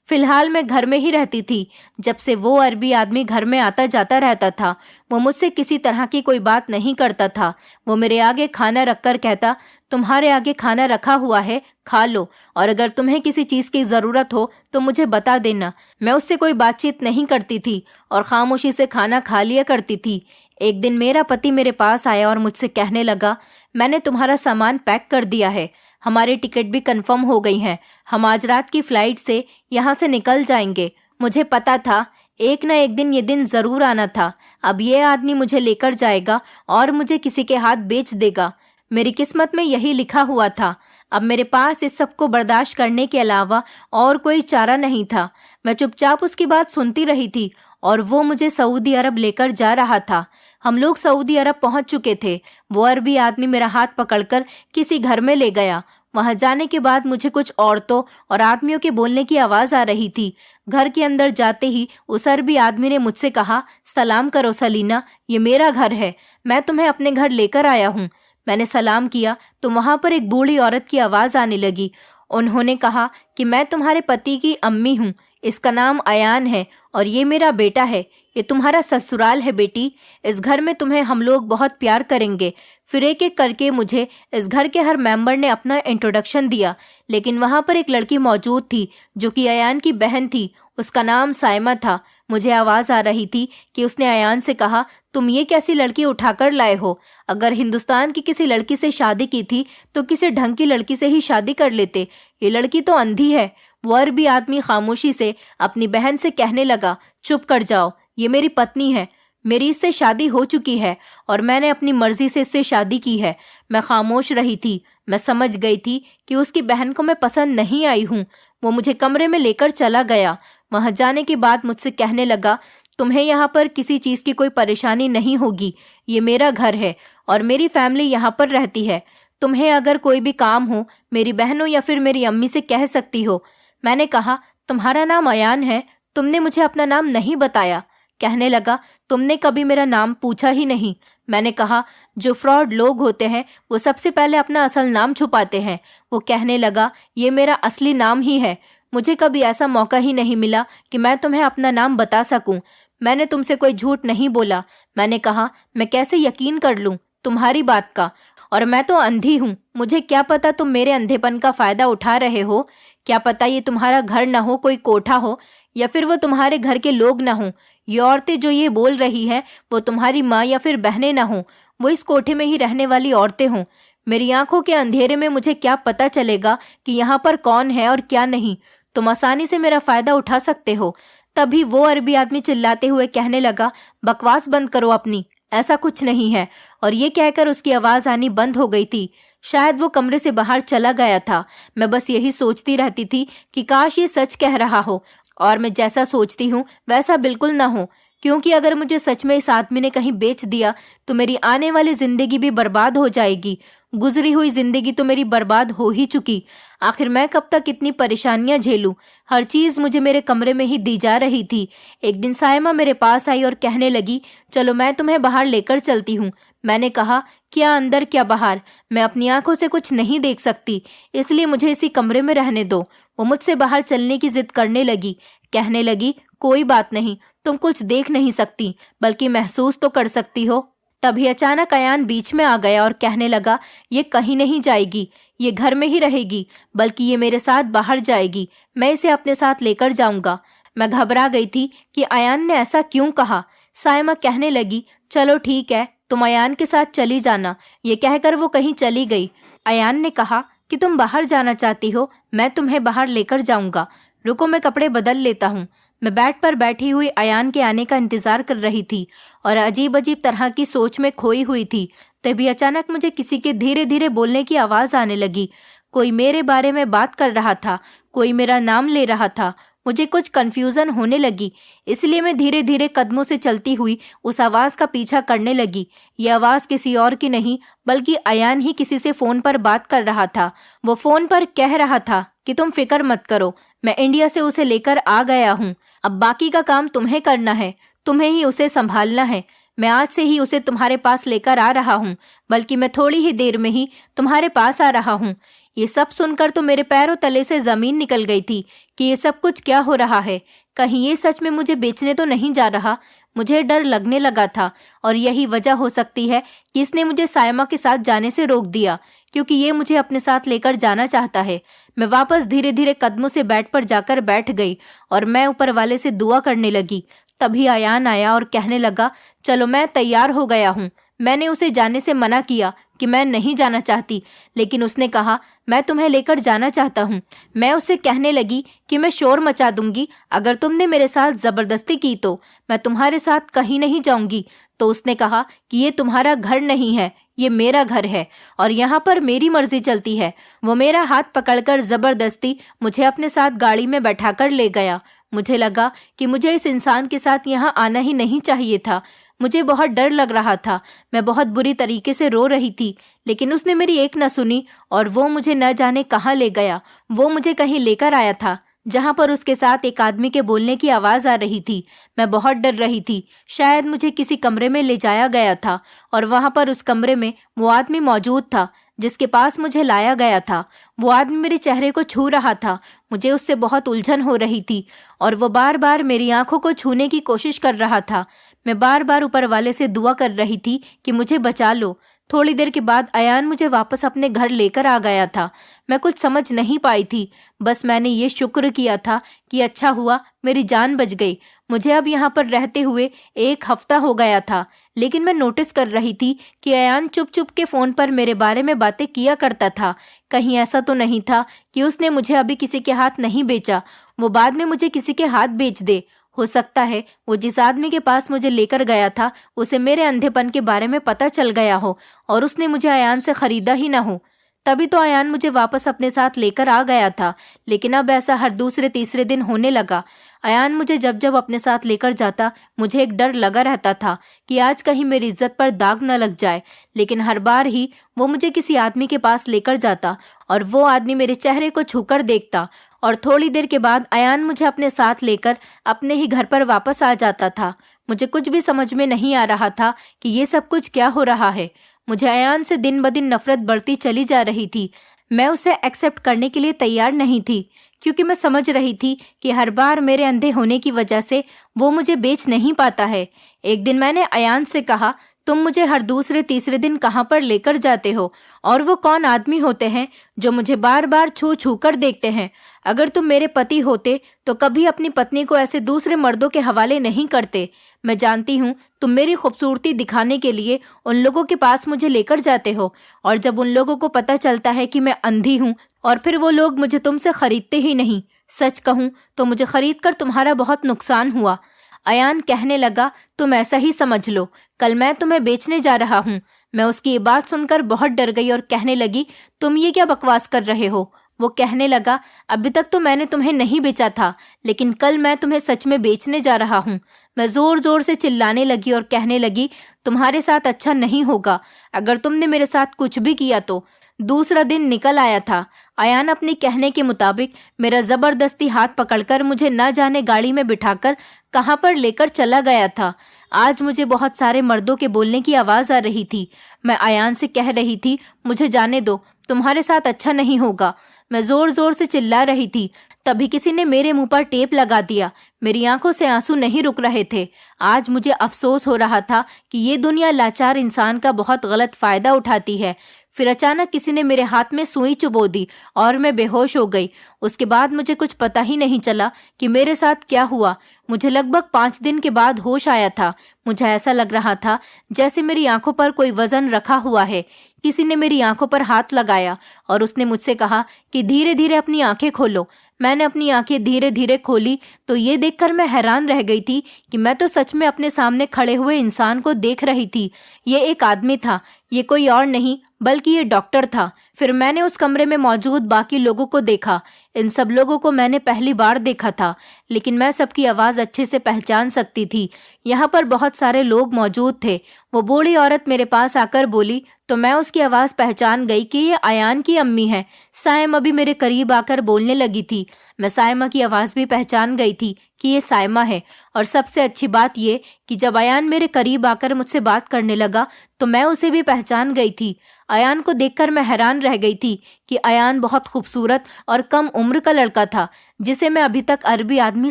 फिलहाल मैं घर में ही रहती थी। जब से वो अरबी आदमी घर में आता जाता रहता था, वो मुझसे किसी तरह की कोई बात नहीं करता था। वो मेरे आगे खाना रखकर कहता, तुम्हारे आगे खाना रखा हुआ है, खा लो, और अगर तुम्हें किसी चीज की जरूरत हो तो मुझे बता देना। मैं उससे कोई बातचीत नहीं करती थी और खामोशी से खाना खा लिया करती थी। एक दिन मेरा पति मेरे पास आया और मुझसे कहने लगा, मैंने तुम्हारा सामान पैक कर दिया है, हमारी टिकट भी कंफर्म हो गई हैं, हम आज रात की फ्लाइट से यहाँ से निकल जाएंगे। मुझे पता था एक न एक दिन ये दिन जरूर आना था। अब ये आदमी मुझे लेकर जाएगा और मुझे किसी के हाथ बेच देगा। मेरी किस्मत में यही लिखा हुआ था। अब मेरे पास इस सब को बर्दाश्त करने के अलावा और कोई चारा नहीं था। मैं चुपचाप उसकी बात सुनती रही थी और वो मुझे सऊदी अरब लेकर जा रहा था। हम लोग सऊदी अरब पहुंच चुके थे। वो अरबी आदमी मेरा हाथ पकड़कर किसी घर में ले गया। वहां जाने के बाद मुझे कुछ औरतों और आदमियों के बोलने की आवाज आ रही थी। घर के अंदर जाते ही उस अरबी आदमी ने मुझसे कहा, सलाम करो सलीना, ये मेरा घर है, मैं तुम्हें अपने घर लेकर आया हूँ। मैंने सलाम किया तो वहां पर एक बूढ़ी औरत की आवाज आने लगी। उन्होंने कहा कि मैं तुम्हारे पति की अम्मी हूँ, इसका नाम अयान है और ये मेरा बेटा है। ये तुम्हारा ससुराल है बेटी। इस घर में तुम्हें हम लोग बहुत प्यार करेंगे। फिर एक एक करके मुझे इस घर के हर मेंबर ने अपना इंट्रोडक्शन दिया, लेकिन वहां पर एक लड़की मौजूद थी जो कि अयान की बहन थी। उसका नाम साइमा था। मुझे आवाज आ रही थी कि उसने अयान से कहा, तुम ये कैसी लड़की उठाकर लाए हो? अगर हिंदुस्तान की किसी लड़की से शादी की थी तो किसी ढंग की लड़की से ही शादी कर लेते। ये लड़की तो अंधी है। वो अरबी आदमी खामोशी से अपनी बहन से कहने लगा, चुप कर जाओ, ये मेरी पत्नी है, मेरी इससे शादी हो चुकी है और मैंने अपनी मर्जी से इससे शादी की है। मैं खामोश रही थी। मैं समझ गई थी कि उसकी बहन को मैं पसंद नहीं आई हूँ। वो मुझे कमरे में लेकर चला गया। वहां जाने के बाद मुझसे कहने लगा, तुम्हें यहाँ पर किसी चीज की कोई परेशानी नहीं होगी, ये मेरा घर है और मेरी फैमिली यहाँ पर रहती है। तुम्हें अगर कोई भी काम हो मेरी बहनों या फिर मेरी अम्मी से कह सकती हो। मैंने कहा, तुम्हारा नाम अयान है, तुमने मुझे अपना नाम नहीं बताया। कहने लगा, तुमने कभी मेरा नाम पूछा ही नहीं। मैंने कहा, जो फ्रॉड लोग होते हैं वो सबसे पहले अपना असल नाम छुपाते हैं। वो कहने लगा, ये मेरा असली नाम ही है। मुझे कभी ऐसा मौका ही नहीं मिला कि मैं तुम्हें अपना नाम बता सकूं। मैंने तुमसे कोई झूठ नहीं बोला। मैंने कहा, मैं कैसे यकीन कर लूं तुम्हारी बात का? और मैं तो अंधी हूँ, मुझे क्या पता तुम मेरे अंधेपन का फायदा उठा रहे हो। क्या पता ये तुम्हारा घर न हो, कोई कोठा हो, या फिर वो तुम्हारे घर के लोग न हो। ये औरतें जो ये बोल रही हैं वो तुम्हारी माँ या फिर बहनें न हो, वो इस कोठे में ही रहने वाली औरतें हों। मेरी आंखों के अंधेरे में मुझे क्या पता चलेगा कि यहाँ पर कौन है और क्या नहीं। तुम आसानी से मेरा फायदा उठा सकते हो। तभी वो अरबी आदमी चिल्लाते हुए कहने लगा, बकवास बंद करो अपनी, ऐसा कुछ नहीं है। और ये कहकर उसकी आवाज आनी बंद हो गई थी। शायद वो कमरे से बाहर चला गया था। मैं बस यही सोचती रहती थी कि काश ये सच कह रहा हो और मैं जैसा सोचती हूँ वैसा बिल्कुल ना हो, क्योंकि अगर मुझे सच में इस आदमी ने कहीं बेच दिया तो मेरी आने वाली जिंदगी भी बर्बाद हो जाएगी। गुजरी हुई जिंदगी तो मेरी बर्बाद हो ही चुकी। आखिर मैं कब तक इतनी परेशानियां झेलूं? हर चीज मुझे मेरे कमरे में ही दी जा रही थी। एक दिन साइमा मेरे पास आई और कहने लगी, चलो मैं तुम्हें बाहर लेकर चलती हूँ। मैंने कहा, क्या अंदर क्या बाहर? मैं अपनी आंखों से कुछ नहीं देख सकती, इसलिए मुझे इसी कमरे में रहने दो। वो मुझसे बाहर चलने की जिद करने लगी। कहने लगी, कोई बात नहीं, तुम कुछ देख नहीं सकती बल्कि महसूस तो कर सकती हो। तभी अचानक अयान बीच में आ गया और कहने लगा, ये कहीं नहीं जाएगी, ये घर में ही रहेगी, बल्कि ये मेरे साथ बाहर जाएगी। मैं इसे अपने साथ लेकर जाऊंगा। मैं घबरा गई थी कि अयान ने ऐसा क्यों कहा। साइमा कहने लगी, चलो ठीक है, तुम अयान के साथ चली जाना। ये कहकर वो कहीं चली गई। अयान ने कहा कि तुम बाहर जाना चाहती हो, मैं तुम्हें बाहर लेकर जाऊंगा। रुको, मैं कपड़े बदल लेता हूँ। मैं बेड पर बैठी हुई अयान के आने का इंतजार कर रही थी और अजीब अजीब तरह की सोच में खोई हुई थी। तभी अचानक मुझे किसी के धीरे धीरे बोलने की आवाज आने लगी। कोई मेरे बारे में बात कर रहा था, कोई मेरा नाम ले रहा था। मुझे कुछ कंफ्यूजन होने लगी, इसलिए मैं धीरे धीरे कदमों से चलती हुई उस आवाज का पीछा करने लगी। ये आवाज किसी और की नहीं बल्कि अयान ही किसी से फोन पर बात कर रहा था। वो फोन पर कह रहा था कि तुम फिक्र मत करो, मैं इंडिया से उसे लेकर आ गया हूँ। अब बाकी का काम तुम्हें करना है, तुम्हें ही उसे संभालना है। मैं आज से ही उसे तुम्हारे पास लेकर आ रहा हूँ, बल्कि मैं थोड़ी ही देर में ही तुम्हारे पास आ रहा हूँ। ये सब सुनकर तो मेरे पैरों तले से जमीन निकल गई थी कि ये सब कुछ क्या हो रहा है। कहीं ये सच में मुझे बेचने तो नहीं जा रहा। मुझे डर लगने लगा था और यही वजह हो सकती है कि इसने मुझे सायमा के साथ जाने से रोक दिया, क्योंकि ये मुझे अपने साथ लेकर जाना चाहता है। मैं वापस धीरे धीरे कदमों से बेड पर जाकर बैठ गई और मैं ऊपर वाले से दुआ करने लगी। तभी अयान आया और कहने लगा, चलो मैं तैयार हो गया हूँ। मैंने उसे जाने से मना किया कि मैं नहीं जाना चाहती, लेकिन उसने कहा, मैं तुम्हें लेकर जाना चाहता हूँ। मैं उससे कहने लगी कि मैं शोर मचा दूंगी अगर तुमने मेरे साथ जबरदस्ती की तो मैं तुम्हारे साथ कहीं नहीं जाऊंगी। तो उसने कहा कि ये तुम्हारा घर नहीं है, ये मेरा घर है और यहाँ पर मेरी मर्जी चलती है। वो मेरा हाथ पकड़कर जबरदस्ती मुझे अपने साथ गाड़ी में बैठाकर ले गया। मुझे लगा कि मुझे इस इंसान के साथ यहाँ आना ही नहीं चाहिए था। मुझे बहुत डर लग रहा था। मैं बहुत बुरी तरीके से रो रही थी, लेकिन उसने मेरी एक न सुनी और वो मुझे न जाने कहाँ ले गया। वो मुझे कहीं लेकर आया था जहाँ पर उसके साथ एक आदमी के बोलने की आवाज़ आ रही थी। मैं बहुत डर रही थी। शायद मुझे किसी कमरे में ले जाया गया था और वहाँ पर उस कमरे में वो आदमी मौजूद था जिसके पास मुझे लाया गया था। वो आदमी मेरे चेहरे को छू रहा था। मुझे उससे बहुत उलझन हो रही थी और वो बार बार मेरी आंखों को छूने की कोशिश कर रहा था। मैं बार बार ऊपर वाले से दुआ कर रही थी कि मुझे बचा लो। थोड़ी देर के बाद अयान मुझे वापस अपने घर लेकर आ गया था। मैं कुछ समझ नहीं पाई थी, बस मैंने ये शुक्र किया था कि अच्छा हुआ मेरी जान बच गई। मुझे अब यहाँ पर रहते हुए 1 हफ्ता हो गया था, लेकिन मैं नोटिस कर रही थी कि अयान चुप चुप के फ़ोन पर मेरे बारे में बातें किया करता था। कहीं ऐसा तो नहीं था कि उसने मुझे अभी किसी के हाथ नहीं बेचा, वो बाद में मुझे किसी के हाथ बेच दे। हो सकता है वो जिस आदमी के पास मुझे लेकर गया था उसे मेरे अंधेपन के बारे में पता चल गया हो और उसने मुझे अयान से खरीदा ही ना हो। तभी तो अयान मुझे वापस अपने साथ लेकर आ गया था, लेकिन अब ऐसा हर दूसरे तीसरे दिन होने लगा। अयान मुझे जब जब अपने साथ लेकर जाता मुझे एक डर लगा रहता था कि आज कहीं मेरी इज्जत पर दाग न लग जाए, लेकिन हर बार ही वो मुझे किसी आदमी के पास लेकर जाता और वो आदमी मेरे चेहरे को छूकर देखता और थोड़ी देर के बाद अयान मुझे अपने साथ लेकर अपने ही घर पर वापस आ जाता था। मुझे कुछ भी समझ में नहीं आ रहा था कि ये सब कुछ क्या हो रहा है। मुझे अयान से दिन ब दिन नफरत बढ़ती चली जा रही थी। मैं उसे एक्सेप्ट करने के लिए तैयार नहीं थी, क्योंकि मैं समझ रही थी कि हर बार मेरे अंधे होने की वजह से वो मुझे बेच नहीं पाता है। एक दिन मैंने अयान से कहा, तुम मुझे हर दूसरे तीसरे दिन कहाँ पर लेकर जाते हो और वो कौन आदमी होते हैं जो मुझे बार बार छू छू कर देखते हैं? अगर तुम मेरे पति होते तो कभी अपनी पत्नी को ऐसे दूसरे मर्दों के हवाले नहीं करते। मैं जानती हूँ तुम मेरी खूबसूरती दिखाने के लिए उन लोगों के पास मुझे लेकर जाते हो और जब उन लोगों को पता चलता है कि मैं अंधी हूँ और फिर वो लोग मुझे तुमसे खरीदते ही नहीं। सच कहूँ तो मुझे खरीद कर तुम्हारा बहुत नुकसान हुआ। अयान कहने लगा, तुम ऐसा ही समझ लो, कल मैं तुम्हें बेचने जा रहा हूँ। मैं उसकी ये बात सुनकर बहुत डर गई और कहने लगी, तुम ये क्या बकवास कर रहे हो? वो कहने लगा, अभी तक तो मैंने तुम्हें नहीं बेचा था, लेकिन कल मैं तुम्हें सच में बेचने जा रहा हूँ। मैं जोर जोर से चिल्लाने लगी और कहने लगी, तुम्हारे साथ अच्छा नहीं होगा अगर तुमने मेरे साथ कुछ भी किया तो। दूसरा दिन निकल आया था। अयान अपने कहने के मुताबिक मेरा जबरदस्ती हाथ पकड़कर मुझे न जाने गाड़ी में बिठाकर कहाँ पर लेकर चला गया था। आज मुझे बहुत सारे मर्दों के बोलने की आवाज़ आ रही थी। मैं अयान से कह रही थी, मुझे जाने दो, तुम्हारे साथ अच्छा नहीं होगा। मैं जोर जोर से चिल्ला रही थी। तभी किसी ने मेरे मुंह पर टेप लगा दिया। मेरी आंखों से आंसू नहीं रुक रहे थे। आज मुझे अफसोस हो रहा था कि ये दुनिया लाचार इंसान का बहुत गलत फायदा उठाती है। फिर अचानक किसी ने मेरे हाथ में सुई चुभो दी और मैं बेहोश हो गई। उसके बाद मुझे कुछ पता ही नहीं चला कि मेरे साथ क्या हुआ। मुझे लगभग 5 दिन के बाद होश आया था। मुझे ऐसा लग रहा था जैसे मेरी आंखों पर कोई वजन रखा हुआ है। किसी ने मेरी आंखों पर हाथ लगाया और उसने मुझसे कहा कि धीरे धीरे अपनी आंखें खोलो। मैंने अपनी आंखें धीरे धीरे खोली तो ये देखकर मैं हैरान रह गई थी कि मैं तो सच में अपने सामने खड़े हुए इंसान को देख रही थी। ये एक आदमी था, ये कोई और नहीं बल्कि ये डॉक्टर था। फिर मैंने उस कमरे में मौजूद बाकी लोगों को देखा। इन सब लोगों को मैंने पहली बार देखा था, लेकिन मैं सबकी आवाज़ अच्छे से पहचान सकती थी। यहाँ पर बहुत सारे लोग मौजूद थे। वो बूढ़ी औरत मेरे पास आकर बोली तो मैं उसकी आवाज़ पहचान गई कि ये अयान की अम्मी है। सायम अभी मेरे करीब आकर बोलने लगी थी। मैं साइमा की आवाज़ भी पहचान गई थी कि ये साइमा है। और सबसे अच्छी बात ये कि जब अयान मेरे करीब आकर मुझसे बात करने लगा तो मैं उसे भी पहचान गई थी। अयान को देखकर मैं हैरान रह गई थी कि अयान बहुत खूबसूरत और कम उम्र का लड़का था, जिसे मैं अभी तक अरबी आदमी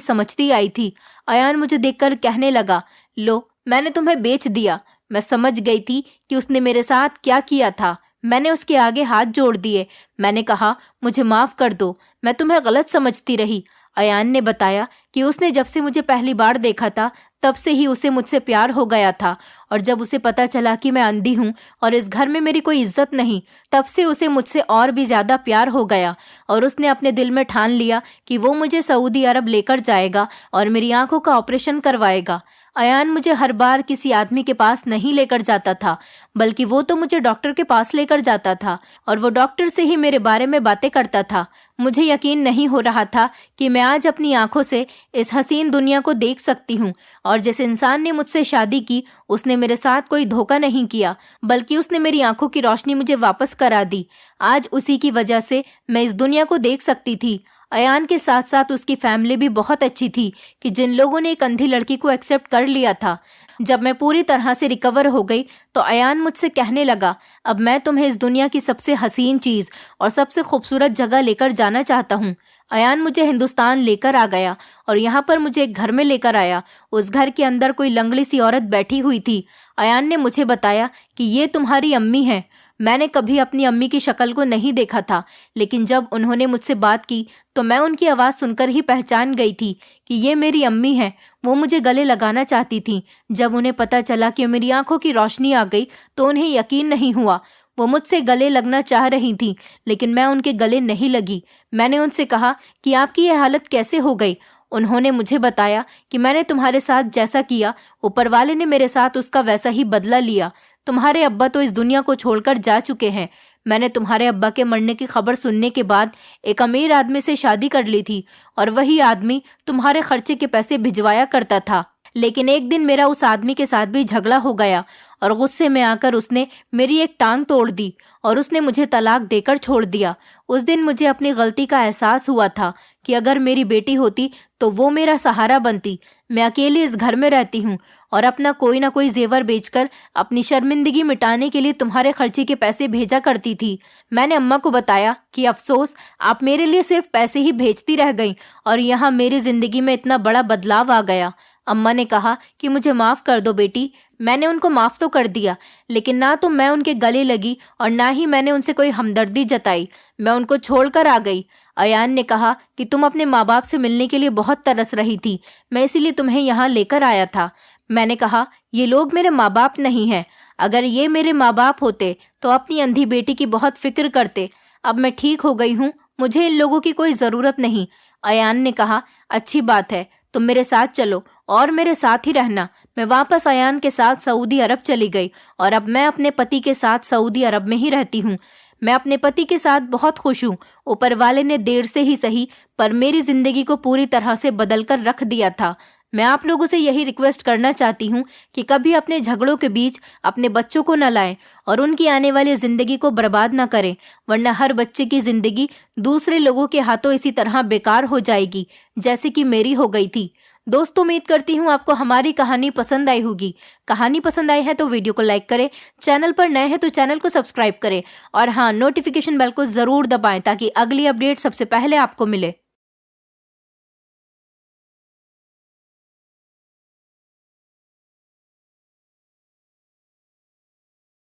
समझती आई थी। अयान मुझे देखकर कहने लगा, लो, मैंने तुम्हें बेच दिया। मैं समझ गई थी कि उसने मेरे साथ क्या किया था। मैंने उसके आगे हाथ जोड़ दिए। मैंने कहा, मुझे माफ कर दो, मैं तुम्हें गलत समझती रही। अयान ने बताया कि उसने जब से मुझे पहली बार देखा था तब से ही उसे मुझसे प्यार हो गया था, और जब उसे पता चला कि मैं अंधी हूँ और इस घर में मेरी कोई इज्जत नहीं, तब से उसे मुझसे और भी ज्यादा प्यार हो गया। और उसने अपने दिल में ठान लिया कि वो मुझे सऊदी अरब लेकर जाएगा और मेरी आंखों का ऑपरेशन करवाएगा। अयान मुझे हर बार किसी आदमी के पास नहीं लेकर जाता था, बल्कि वो तो मुझे डॉक्टर के पास लेकर जाता था और वो डॉक्टर से ही मेरे बारे में बातें करता था। मुझे यकीन नहीं हो रहा था कि मैं आज अपनी आंखों से इस हसीन दुनिया को देख सकती हूँ। और जिस इंसान ने मुझसे शादी की उसने मेरे साथ कोई धोखा नहीं किया, बल्कि उसने मेरी आंखों की रोशनी मुझे वापस करा दी। आज उसी की वजह से मैं इस दुनिया को देख सकती थी। अयान के साथ साथ उसकी फैमिली भी बहुत अच्छी थी कि जिन लोगों ने एक अंधी लड़की को एक्सेप्ट कर लिया था। जब मैं पूरी तरह से रिकवर हो गई तो अयान मुझसे कहने लगा, अब मैं तुम्हें इस दुनिया की सबसे हसीन चीज और सबसे खूबसूरत जगह लेकर जाना चाहता हूँ। अयान मुझे हिंदुस्तान लेकर आ गया और यहाँ पर मुझे एक घर में लेकर आया। उस घर के अंदर कोई लंगड़ी सी औरत बैठी हुई थी। अयान ने मुझे बताया कि ये तुम्हारी अम्मी है। मैंने कभी अपनी अम्मी की शक्ल को नहीं देखा था, लेकिन जब उन्होंने मुझसे बात की तो मैं उनकी आवाज़ सुनकर ही पहचान गई थी कि ये मेरी अम्मी है। वो मुझे गले लगाना चाहती थी। जब उन्हें पता चला कि मेरी आंखों की रोशनी आ गई तो उन्हें यकीन नहीं हुआ। वो मुझसे गले लगना चाह रही थी, लेकिन मैं उनके गले नहीं लगी। मैंने उनसे कहा कि आपकी यह हालत कैसे हो गई। उन्होंने मुझे बताया कि मैंने तुम्हारे साथ जैसा किया, ऊपर वाले ने मेरे साथ उसका वैसा ही बदला लिया। तुम्हारे अब्बा तो इस दुनिया को छोड़कर जा चुके हैं। मैंने तुम्हारे अब्बा के मरने की खबर सुनने के बाद एक अमीर आदमी से शादी कर ली थी और वही आदमी तुम्हारे खर्चे के पैसे भिजवाया करता था। लेकिन एक दिन मेरा उस आदमी के साथ भी झगड़ा हो गया और गुस्से में आकर उसने मेरी एक टांग तोड़ दी और उसने मुझे तलाक देकर छोड़ दिया। उस दिन मुझे अपनी गलती का एहसास हुआ था कि अगर मेरी बेटी होती तो वो मेरा सहारा बनती। मैं अकेली इस घर में रहती हूँ और अपना कोई ना कोई जेवर बेचकर अपनी शर्मिंदगी मिटाने के लिए तुम्हारे खर्चे के पैसे भेजा करती थी। मैंने अम्मा को बताया कि अफसोस, आप मेरे लिए सिर्फ पैसे ही भेजती रह गईं और यहाँ मेरी जिंदगी में इतना बड़ा बदलाव आ गया। अम्मा ने कहा कि मुझे माफ कर दो बेटी। मैंने उनको माफ तो कर दिया, लेकिन ना तो मैं उनके गले लगी और ना ही मैंने उनसे कोई हमदर्दी जताई। मैं उनको छोड़कर आ गई। अयान ने कहा कि तुम अपने माँ बाप से मिलने के लिए बहुत तरस रही थी, मैं इसीलिए तुम्हें यहाँ लेकर आया था। मैंने कहा, ये लोग मेरे माँ बाप नहीं हैं। अगर ये मेरे माँ बाप होते तो अपनी अंधी बेटी की बहुत फिक्र करते। अब मैं ठीक हो गई हूँ, मुझे इन लोगों की कोई जरूरत नहीं। अयान ने कहा, अच्छी बात है, तुम मेरे साथ चलो और मेरे साथ ही रहना। मैं वापस अयान के साथ सऊदी अरब चली गई और अब मैं अपने पति के साथ सऊदी अरब में ही रहती हूँ। मैं अपने पति के साथ बहुत खुश हूँ। ऊपर वाले ने देर से ही सही पर मेरी जिंदगी को पूरी तरह से बदल कर रख दिया था। मैं आप लोगों से यही रिक्वेस्ट करना चाहती हूँ कि कभी अपने झगड़ों के बीच अपने बच्चों को न लाएं और उनकी आने वाली जिंदगी को बर्बाद न करें, वरना हर बच्चे की जिंदगी दूसरे लोगों के हाथों इसी तरह बेकार हो जाएगी जैसे कि मेरी हो गई थी। दोस्तों, उम्मीद करती हूँ आपको हमारी कहानी पसंद आई होगी। कहानी पसंद आई है तो वीडियो को लाइक करें, चैनल पर नए हैं तो चैनल को सब्सक्राइब करें और हाँ, नोटिफिकेशन बेल को जरूर दबाएं ताकि अगली अपडेट सबसे पहले आपको मिले।